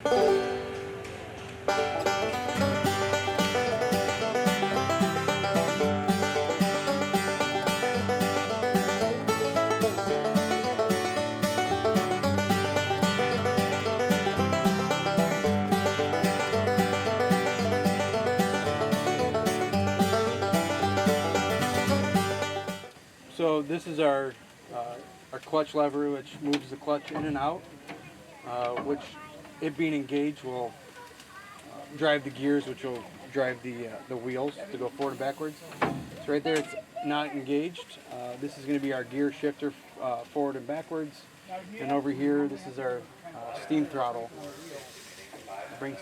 So this is our clutch lever, which moves the clutch in and out, which it being engaged will drive the gears, which will drive the wheels to go forward and backwards. So right there, it's not engaged. This is going to be our gear shifter forward and backwards. And over here, this is our steam throttle. It brings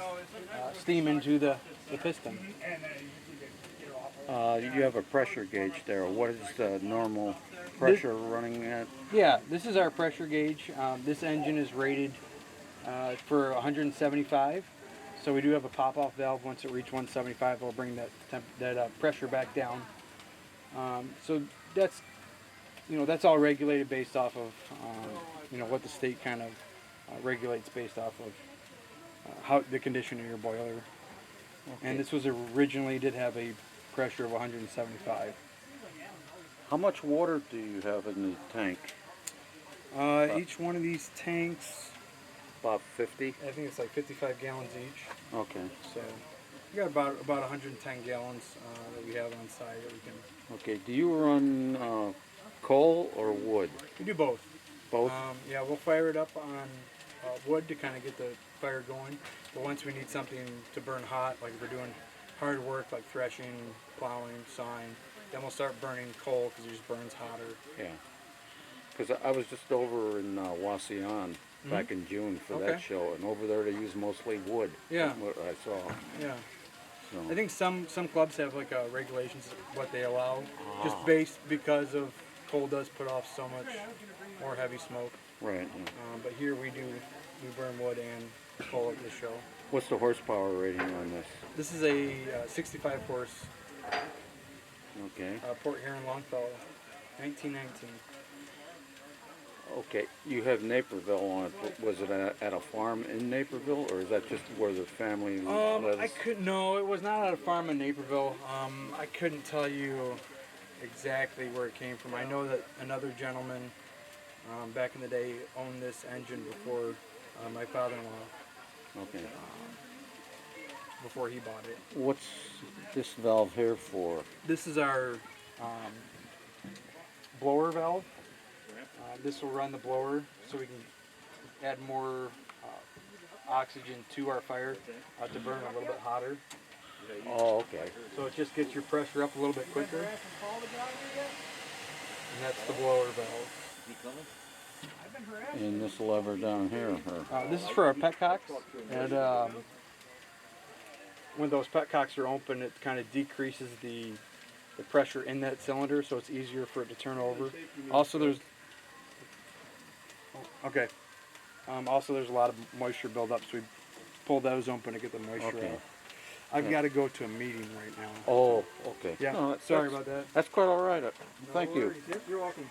steam into the piston. You have a pressure gauge there. What is the normal pressure running at? Yeah, this is our pressure gauge. This engine is rated for 175. So we do have a pop-off valve. Once it reaches 175, it'll bring that pressure back down. So that's all regulated based off of what the state kind of regulates based off of how the condition of your boiler. Okay. And this was originally did have a pressure of 175. How much water do you have in the tank? Each one of these tanks, about 50. I think it's like 55 gallons each. Okay. So we got about 110 gallons that we have on site that we can. Okay. Do you run coal or wood? We do both. Both. Yeah, we'll fire it up on wood to kind of get the fire going. But once we need something to burn hot, like if we're doing hard work like threshing, plowing, sawing, then we'll start burning coal because it just burns hotter. Yeah. Because I was just over in Wasion back in June for that show, and over there they use mostly wood. Yeah. That's what I saw. Yeah. So. I think some clubs have like regulations what they allow, just based because of coal does put off so much more heavy smoke. Right. Yeah. But here we burn wood and coal at this show. What's the horsepower rating on this? This is a 65 horse. Okay. Port here in Longfellow, 1919. Okay, you have Naperville on it, but was it at a farm in Naperville, or is that just where the family lives? No, it was not at a farm in Naperville. I couldn't tell you exactly where it came from. I know that another gentleman back in the day owned this engine before my father-in-law. Okay. Before he bought it. What's this valve here for? This is our blower valve. This will run the blower so we can add more oxygen to our fire to burn a little bit hotter. Oh, okay. So it just gets your pressure up a little bit quicker. And that's the blower valve. And this lever down here? This is for our petcocks. And when those petcocks are open, it kind of decreases the pressure in that cylinder, so it's easier for it to turn over. Also, there's also there's a lot of moisture buildup, so we pull those open to get the moisture out. I've got to go to a meeting right now. Oh, okay. Yeah. No, sorry about that. That's quite all right. Thank you. Yep, you're welcome.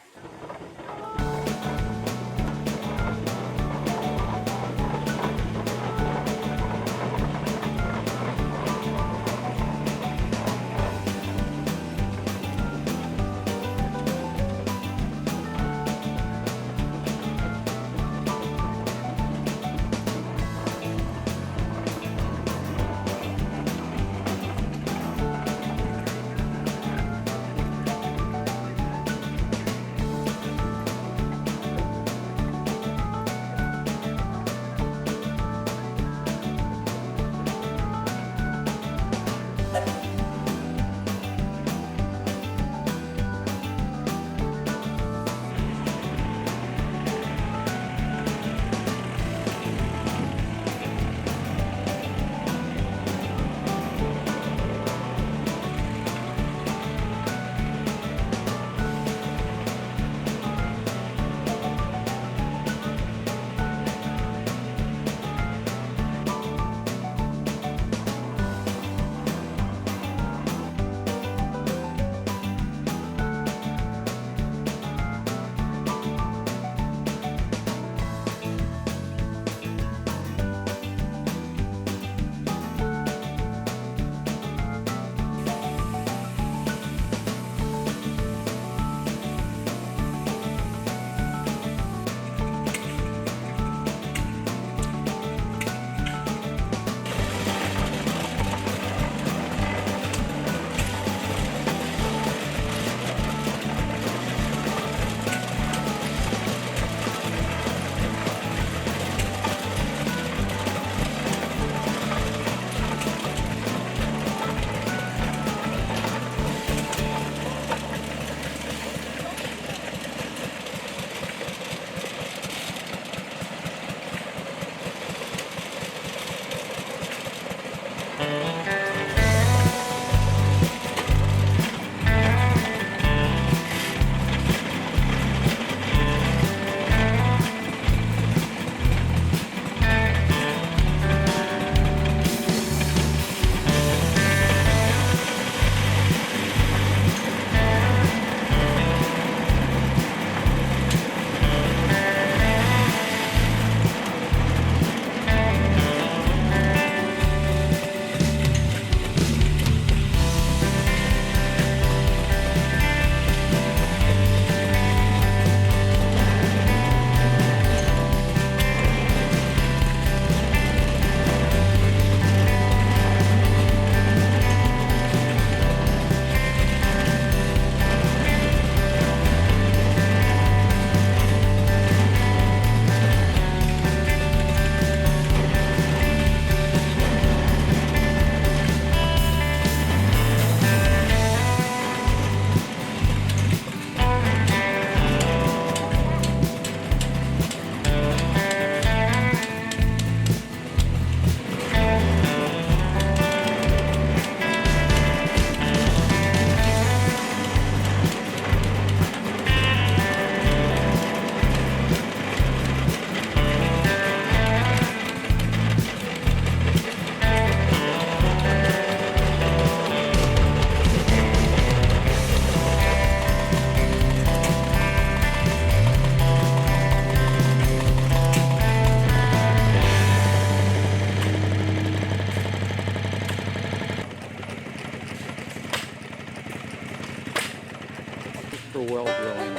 well drilling.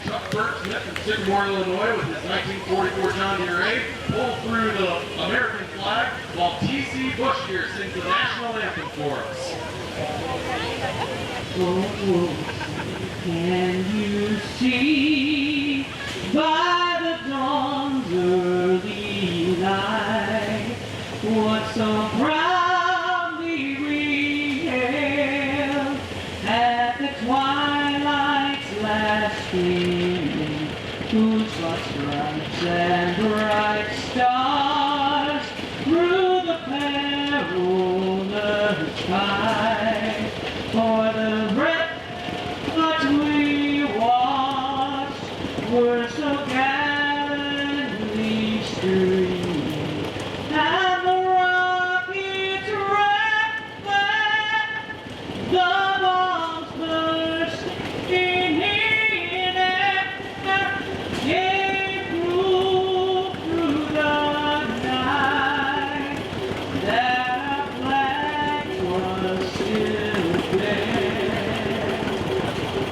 Chuck Burke Smith from Sycamore, Illinois, with his 1944 John Deere 8, pull through the American flag while T.C. Bushgear sings the national anthem for us. Oh, can you see by the dawn's early light what so proudly we hailed at the twilight's last gleaming, whose broad stripes and bright stars through the perilous sky, for the breath that we watched were so gallantly streaming, and the rockets wrecked the bombs burst in air, came through the night, that our flag was still there.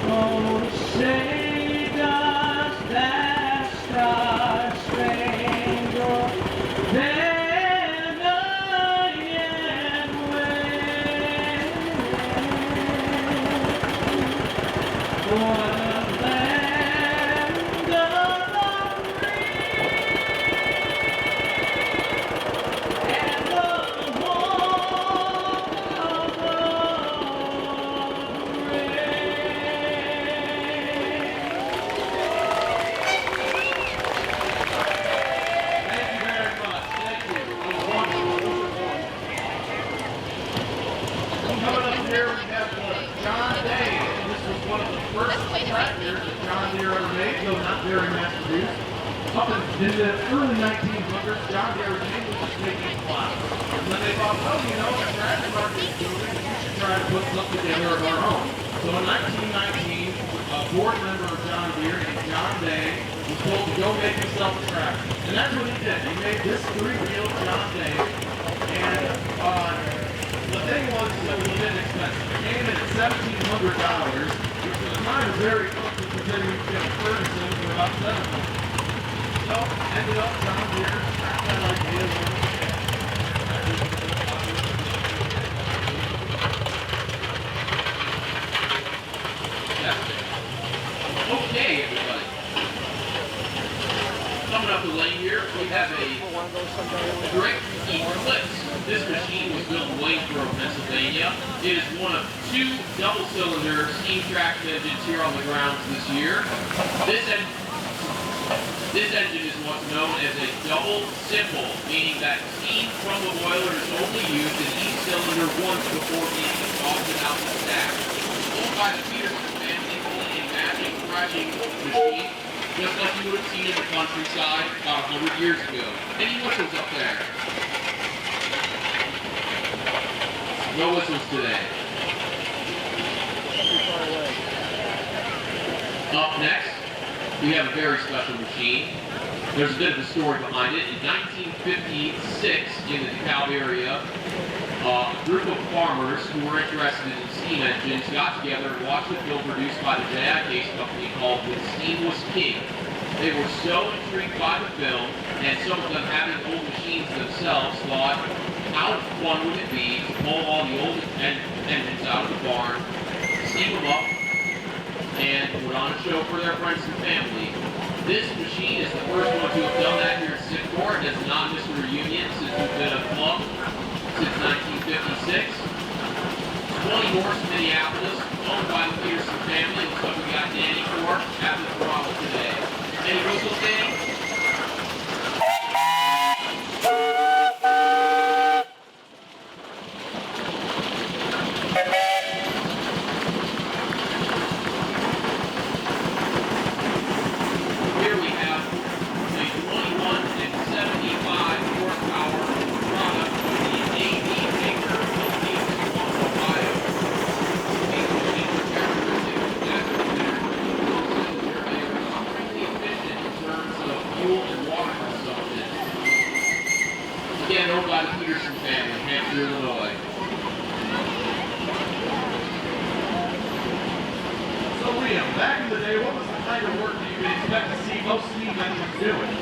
Oh, say does that star-spangled banner yet wave for the land of the free and the home of the brave? Deere, we have John Day. This was one of the first tractors that John Deere ever made, though not very mass-produced. Up in the early 1900s, John Deere was mainly just making plows. And then they thought, well, you know, the tractor market is booming, we should try to put something together of our own. So in 1919, a board member of John Deere named John Day was told to go make himself a tractor. And that's what he did. He made this three-wheel John Day. And the thing was that it was inexpensive. It came in at $1,700, which at the time was very expensive considering you could get a furnace in for about $700. So, ended up John Deere, that idea was okay, everybody. Coming up the lane here, we have a great Eclipse. This machine was built in Waynesboro, Pennsylvania. It is one of 2 double-cylinder steam traction engines here on the grounds this year. This engine is what's known as a double simple, meaning that steam from the boiler is only used in each cylinder once before being exhausted out the stack. Owned by the Peterson family, only a magic thrashing machine, just like you would have seen in the countryside about 100 years ago. Any whistles up there? No whistles today. Up next, we have a very special machine. There's a bit of a story behind it. In 1956, in the DeKalb area, a group of farmers who were interested in steam engines got together and watched a film produced by the J.I. Case Company called The Steamless King. They were so intrigued by the film, and some of them having old machines themselves, thought, how fun would it be to pull all the old engines out of the barn, steam them up, and put on a show for their friends and family. This machine is the first one to have done that here at Sycamore. It has not missed a reunion since we've been a club since 1956. 20 horse Minneapolis, owned by the Peterson family. Looks like we got Danny for at the throttle today. Any whistles, Danny? Again, owned by the Peterson family, Hampshire, Illinois. So Liam, back in the day, what was the kind of work that you would expect to see most steam engines doing?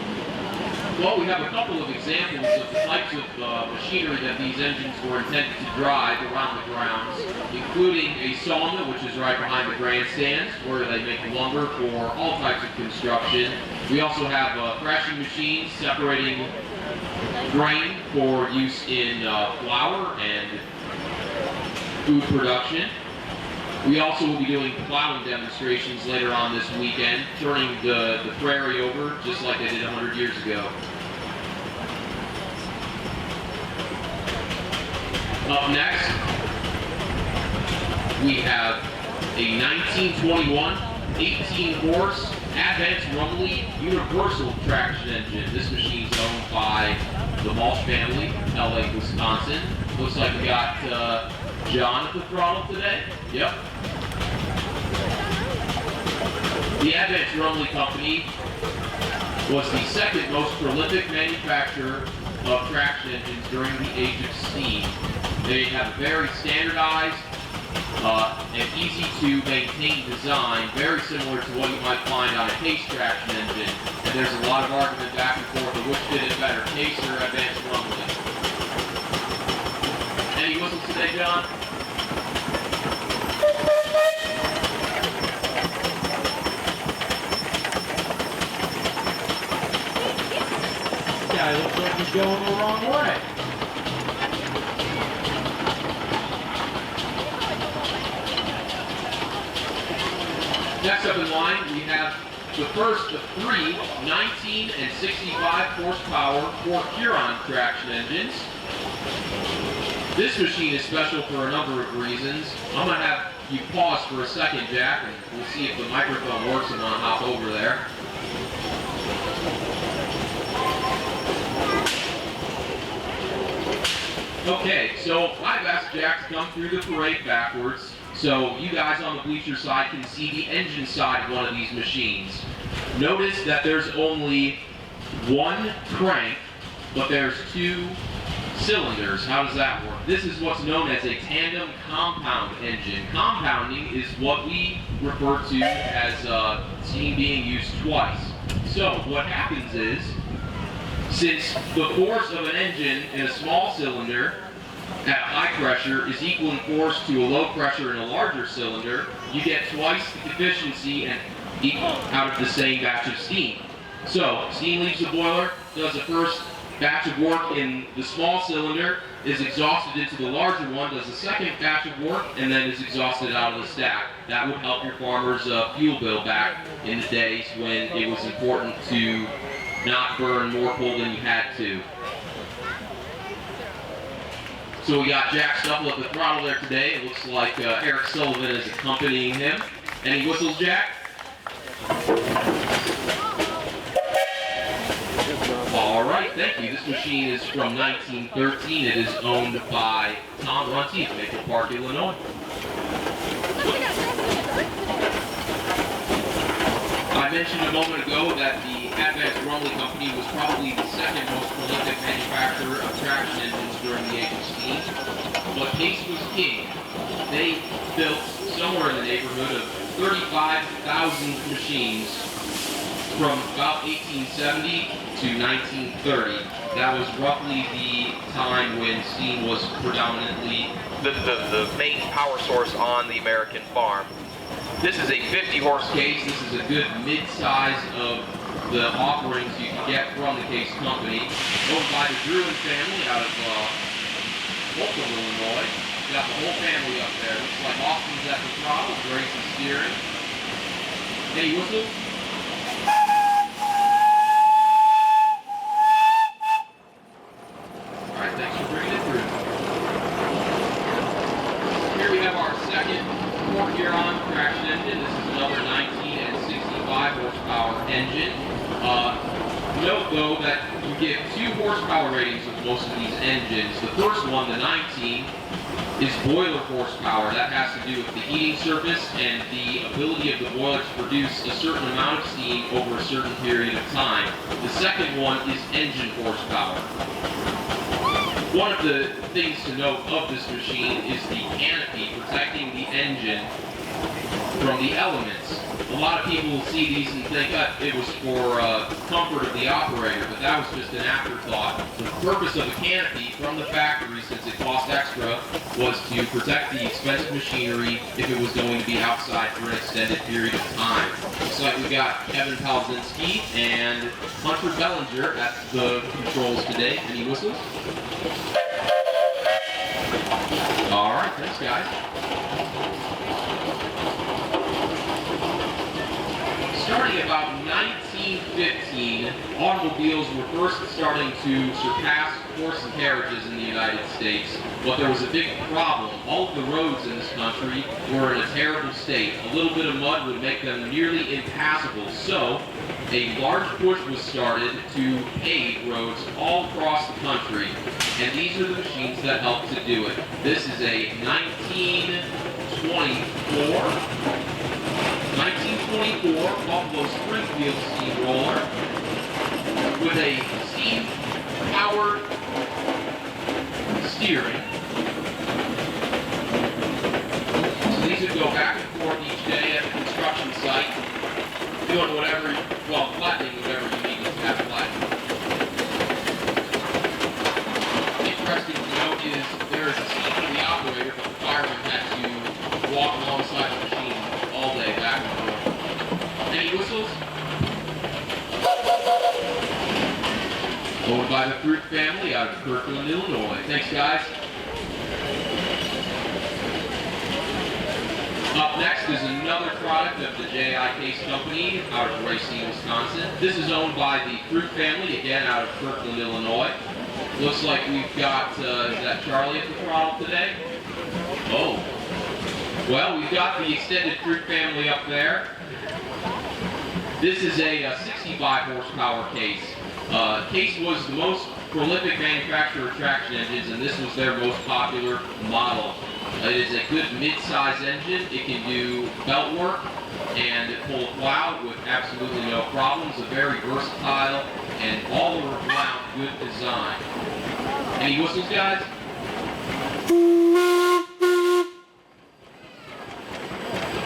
Well, we have a couple of examples of the types of machinery that these engines were intended to drive around the grounds, including a sawmill, which is right behind the grandstands, where they make lumber for all types of construction. We also have thrashing machines separating grain for use in flour and food production. We also will be doing plowing demonstrations later on this weekend, turning the prairie over just like they did 100 years ago. Up next, we have a 1921 18-horse Advance Rumley Universal Traction Engine. This machine's owned by the Walsh family, LA, Wisconsin. Looks like we got John at the throttle today. Yep. The Advance Rumley Company was the second most prolific manufacturer of traction engines during the age of steam. They have a very standardized and easy to maintain design, very similar to what you might find on a Case traction engine. And there's a lot of argument back and forth of which did it better, Case or Advance Rumley. Any whistles today, John? Guy looks like he's going the wrong way. Next up in line, we have the first of 3 19 and 65 horsepower Ford Huron traction engines. This machine is special for a number of reasons. I'm going to have you pause for a second, Jack, and we'll see if the microphone works. I'm going to hop over there. Okay, so I've asked Jack to come through the parade backwards so you guys on the bleacher side can see the engine side of one of these machines. Notice that there's only one crank, but there's two cylinders. How does that work? This is what's known as a tandem compound engine. Compounding is what we refer to as steam being used twice. So what happens is, since the force of an engine in a small cylinder at high pressure is equal in force to a low pressure in a larger cylinder, you get twice the efficiency and out of the same batch of steam. So steam leaves the boiler, does the first batch of work in the small cylinder, is exhausted into the larger one, does the second batch of work, and then is exhausted out of the stack. That would help your farmers' fuel bill back in the days when it was important to not burn more coal than you had to. So we got Jack Stuffle at the throttle there today. It looks like Eric Sullivan is accompanying him. Any whistles, Jack? All right, thank you. This machine is from 1913. It is owned by Tom Runty of Maple Park, Illinois. I mentioned a moment ago that the Advanced Rumley Company was probably the second most prolific manufacturer of traction engines during the age of steam, but pace was king. They built somewhere in the neighborhood of 35,000 machines from about 1870 to 1930. That was roughly the time when steam was predominantly the main power source on the American farm. This is a 50-horse case. This is a good mid-size of the offerings you can get from the Case Company. Owned by the Druin family out of Longfellow, Illinois. Got the whole family up there. Looks like Austin's at the throttle, Grace is steering. Any whistles? All right, thanks for bringing it through. Here we have our second 4-gear-on traction engine. This is another 19 and 65 horsepower engine. Note though that you get 2 horsepower ratings with most of these engines. The first one, the 19, is boiler horsepower. That has to do with the heating surface and the ability of the boiler to produce a certain amount of steam over a certain period of time. The second one is engine horsepower. One of the things to note of this machine is the canopy protecting the engine from the elements. A lot of people will see these and think that it was for comfort of the operator, but that was just an afterthought. The purpose of the canopy from the factory, since it cost extra, was to protect the expensive machinery if it was going to be outside for an extended period of time. Looks like we got Kevin Palzinski and Hunter Bellinger at the controls today. Any whistles? All right, thanks guys. Starting about 1915, automobiles were first starting to surpass horse and carriages in the United States, but there was a big problem. All of the roads in this country were in a terrible state. A little bit of mud would make them nearly impassable, so a large push was started to pave roads all across the country, and these are the machines that helped to do it. This is a 1924 Buffalo Springfield steamroller with a steam-powered steering. So these would go back and forth each day at the construction site, doing whatever, well, flattening whatever you needed to have flattened. Interesting to note is there is a seat for the operator, but the fireman had to walk alongside the machine all day back and forth. Any whistles? Owned by the Fruit family out of Kirkland, Illinois. Thanks, guys. Up next is another product of the J.I. Case Company out of Racine, Wisconsin. This is owned by the Fruit family, again out of Kirkland, Illinois. Looks like we've got, is that Charlie at the throttle today? Oh. Well, we've got the extended fruit family up there. This is a 65 horsepower Case. Case was the most prolific manufacturer of traction engines, and this was their most popular model. It is a good mid-size engine. It can do belt work and pull a plow with absolutely no problems. A very versatile and all around good design. Any whistles, guys?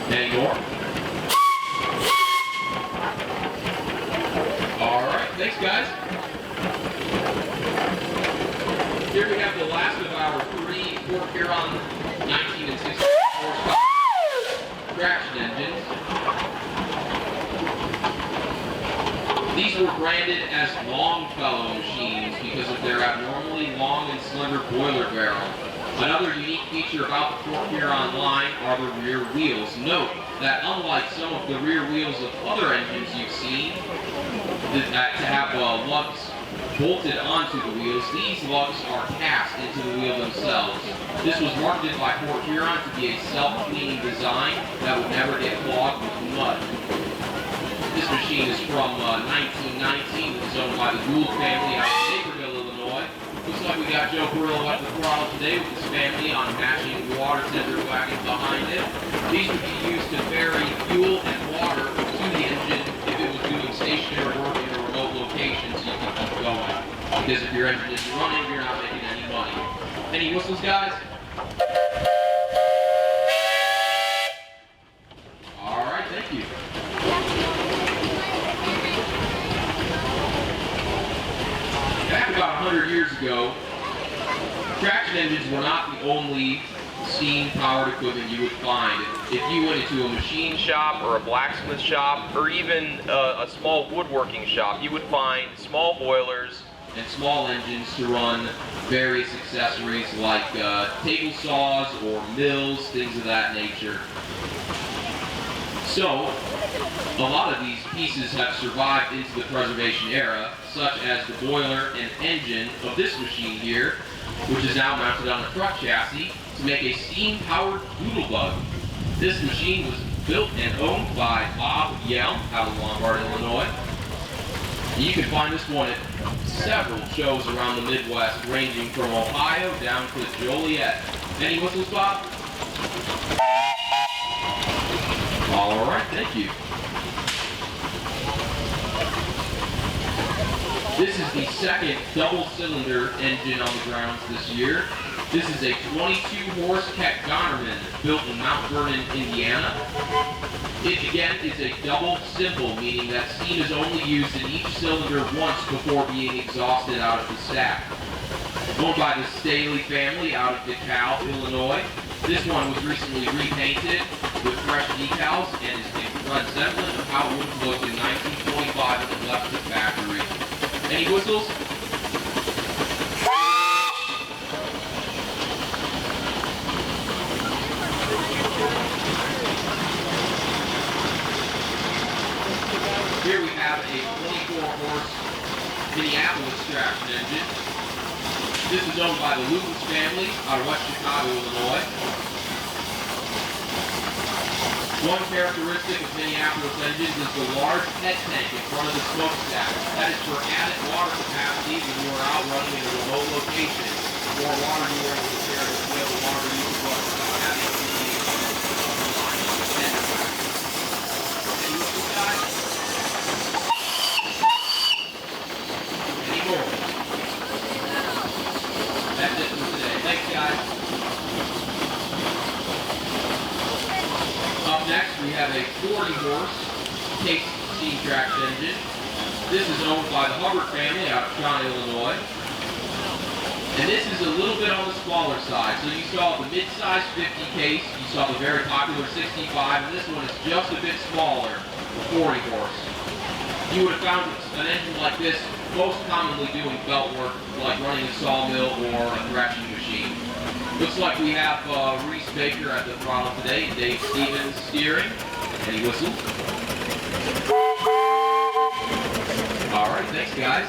Any more? All right, thanks, guys. Here we have the last of our 3 Port Huron 19 and 16 horsepower traction engines. These were branded as Longfellow machines because of their abnormally long and slender boiler barrel. Another unique feature about the Port Huron line are the rear wheels. Note that unlike some of the rear wheels of other engines you've seen, that to have lugs bolted onto the wheels, these lugs are cast into the wheel themselves. This was marketed by Port Huron to be a self-cleaning design that would never get clogged with mud. This machine is from 1919. It was owned by the Gould family out of Naperville, Illinois. Looks like we got Joe Perillo at the throttle today with his family on a matching water tender wagon behind him. These would be used to vary fuel and water to the engine if it was doing stationary work in a remote location so you can keep going. Because if your engine isn't running, you're not making any money. Any whistles, guys? All right, thank you. Back about 100 years ago, traction engines were not the only steam-powered equipment you would find. If you went into a machine Shop or a blacksmith shop or even a small woodworking shop, you would find small boilers and small engines to run various accessories like table saws or mills, things of that nature. So, a lot of these pieces have survived into the preservation era, such as the boiler and engine of this machine here, which is now mounted on a truck chassis to make a steam-powered doodlebug. This machine was built and owned by Bob Yelm out of Lombard, Illinois. You can find this one at several shows around the Midwest, ranging from Ohio down to Joliet. Any whistles, Bob? All right, thank you. This is the second double-cylinder engine on the grounds this year. This is a 22-horse Keck Gonnerman built in Mount Vernon, Indiana. It again is a double simple, meaning that steam is only used in each cylinder once before being exhausted out of the stack. Owned by the Staley family out of DeKalb, Illinois. This one was recently repainted with fresh decals and is a resemblance of how it would have looked in 1925 when it left the factory. Any whistles? Here we have a 24-horse Minneapolis traction engine. This is owned by the Lucas family out of West Chicago, Illinois. One characteristic of Minneapolis engines is the large head tank in front of the smokestack. That is for added water capacity when you are out running in a remote location. The more water you are able to carry, the water you can run without having to be Any whistles, guys? Any more? That's it for today. Thanks, guys. Up next, we have a 40-horse Case steam traction engine. This is owned by the Hubbard family out of Shawnee, Illinois. And this is a little bit on the smaller side. So you saw the mid-size 50 Case, you saw the very popular 65, and this one is just a bit smaller, the 40 horse. You would have found an engine like this most commonly doing belt work, like running a sawmill or a threshing machine. Looks like we have Reese Baker at the throttle today, Dave Stevens steering. Any whistles? All right, thanks guys.